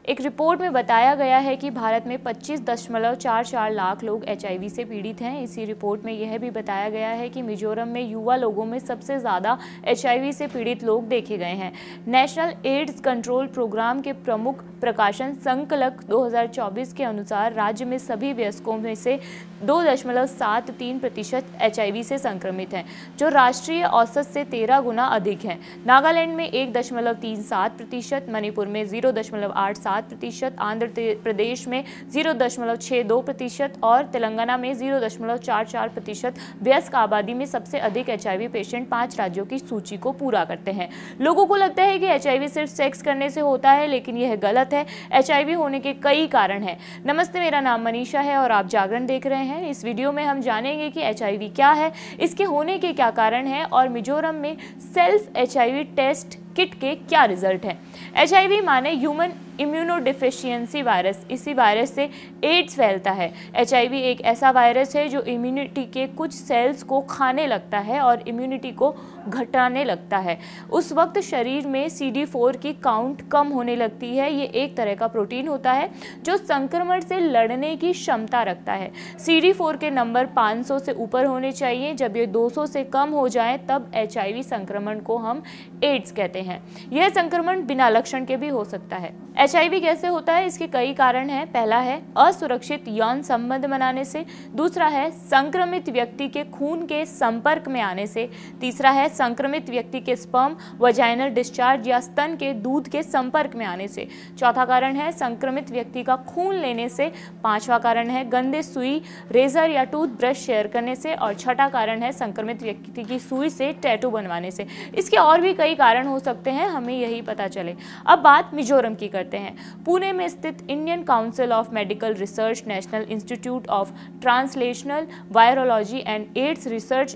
एक रिपोर्ट में बताया गया है कि भारत में 25.44 लाख लोग HIV से पीड़ित हैं। इसी रिपोर्ट में यह भी बताया गया है कि मिजोरम में युवा लोगों में सबसे ज़्यादा HIV से पीड़ित लोग देखे गए हैं। नेशनल एड्स कंट्रोल प्रोग्राम के प्रमुख प्रकाशन संकलक 2024 के अनुसार राज्य में सभी वयस्कों में से 2.73% HIV से संक्रमित हैं, जो राष्ट्रीय औसत से 13 गुना अधिक है। नागालैंड में 1.37%, मणिपुर में 0.87%, आंध्र प्रदेश में 0.62% और तेलंगाना में 0.44% वयस्क आबादी में सबसे अधिक HIV पेशेंट 5 राज्यों की सूची को पूरा करते हैं। लोगों को लगता है कि HIV सिर्फ सेक्स करने से होता है, लेकिन यह गलत है। HIV होने के कई कारण हैं। नमस्ते, मेरा नाम मनीषा है और आप जागरण देख रहे हैं। इस वीडियो में हम जानेंगे कि HIV क्या है, इसके होने के क्या कारण हैं और मिजोरम में सेल्फ HIV टेस्ट किट के क्या रिजल्ट हैं। HIV माने ह्यूमन इम्यूनोडेफिशिएंसी वायरस। इसी वायरस से एड्स फैलता है। HIV एक ऐसा वायरस है जो इम्यूनिटी के कुछ सेल्स को खाने लगता है और इम्यूनिटी को घटाने लगता है। उस वक्त शरीर में CD4 की काउंट कम होने लगती है। ये एक तरह का प्रोटीन होता है जो संक्रमण से लड़ने की क्षमता रखता है। CD4 के नंबर 500 से ऊपर होने चाहिए। जब ये 200 से कम हो जाए तब HIV संक्रमण को हम एड्स कहते हैं। यह संक्रमण बिना लक्षण के भी हो सकता है। HIV कैसे होता है, इसके कई कारण हैं। पहला है असुरक्षित यौन संबंध बनाने से, दूसरा है संक्रमित व्यक्ति के खून के संपर्क में आने से, तीसरा है संक्रमित व्यक्ति के स्पर्म, वजाइनल डिस्चार्ज या स्तन के दूध के संपर्क में आने से, चौथा कारण है संक्रमित व्यक्ति का खून लेने से, पांचवा कारण है गंदे सुई, रेजर या टूथब्रश शेयर करने से और छठा कारण है संक्रमित व्यक्ति की सुई से टैटू बनवाने से। इसके और भी कई कारण हो सकते हैं, हमें यही पता चले। अब बात मिजोरम की करते हैं। पुणे में स्थित Indian council of medical research, national institute of translational virology and ads research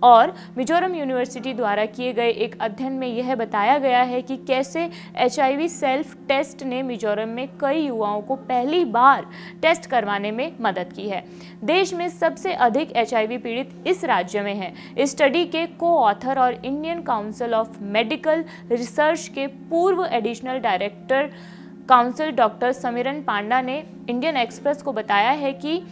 और मिजोरम यूनिवर्सिटी द्वारा किए गए एक अध्ययन में यह बताया गया है कि कैसे HIV सेल्फ टेस्ट ने मिजोरम में कई युवाओं को पहली बार टेस्ट करवाने में मदद की है। देश में सबसे अधिक HIV पीड़ित इस राज्य में हैं। इस स्टडी के को-ऑथर और Indian council of medical research के पूर्व additional director council doctor Samiran Panda ने इंडियन एक्सप्रेस को बताया है कि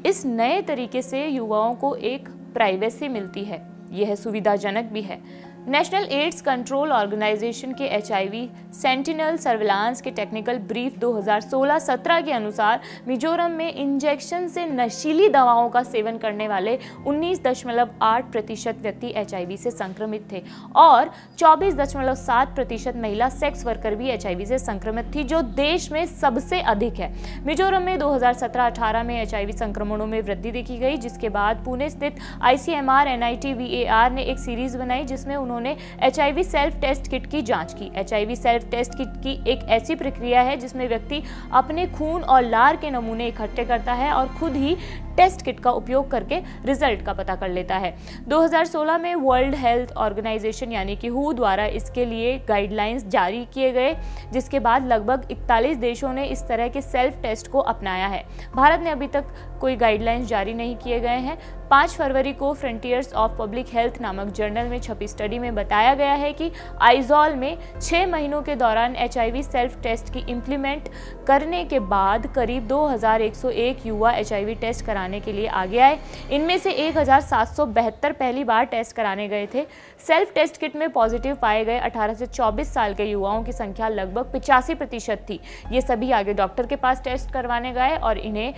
इस नए तरीके से युवाओं को एक प्राइवेसी मिलती है। यह सुविधाजनक भी है। नेशनल एड्स कंट्रोल ऑर्गेनाइजेशन के HIV सेंटिनल सर्विलांस के टेक्निकल ब्रीफ 2016-17 के अनुसार मिजोरम में इंजेक्शन से नशीली दवाओं का सेवन करने वाले 19.8% व्यक्ति HIV से संक्रमित थे और 24.7% महिला सेक्स वर्कर भी HIV से संक्रमित थी, जो देश में सबसे अधिक है। मिजोरम में 2017-18 में HIV संक्रमणों में वृद्धि देखी गई, जिसके बाद पुणे स्थित ICMR NITVAR ने एक सीरीज बनाई जिसमें उन्होंने HIV सेल्फ टेस्ट किट की जांच की। HIV सेल्फ टेस्ट किट की एक ऐसी प्रक्रिया है जिसमें व्यक्ति अपने खून और लार के नमूने इकट्ठे करता है और खुद ही टेस्ट किट का उपयोग करके रिजल्ट का पता कर लेता है। 2016 में वर्ल्ड हेल्थ ऑर्गेनाइजेशन यानी कि WHO द्वारा इसके लिए गाइडलाइंस जारी किए गए, जिसके बाद लगभग 41 देशों ने इस तरह के सेल्फ टेस्ट को अपनाया है। भारत ने अभी तक कोई गाइडलाइंस जारी नहीं किए गए हैं। 5 फरवरी को फ्रंटियर्स ऑफ पब्लिक हेल्थ नामक जर्नल में छपी स्टडी में बताया गया है कि आइजॉल में 6 महीनों के दौरान HIV सेल्फ टेस्ट की इम्प्लीमेंट करने के बाद करीब 2101 युवा HIV टेस्ट कराने के लिए आगे आए। इनमें से 1772 पहली बार टेस्ट कराने गए थे। सेल्फ टेस्ट किट में पॉजिटिव पाए गए 18 से 24 साल के युवाओं की संख्या लगभग 85% थी। ये सभी आगे डॉक्टर के पास टेस्ट करवाने गए और इन्हें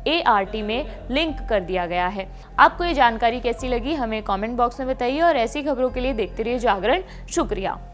ART में लिंक कर दिया गया है। आपको ये जानकारी कैसी लगी हमें कमेंट बॉक्स में बताइए और ऐसी खबरों के लिए देखते रहिए जागरण। शुक्रिया।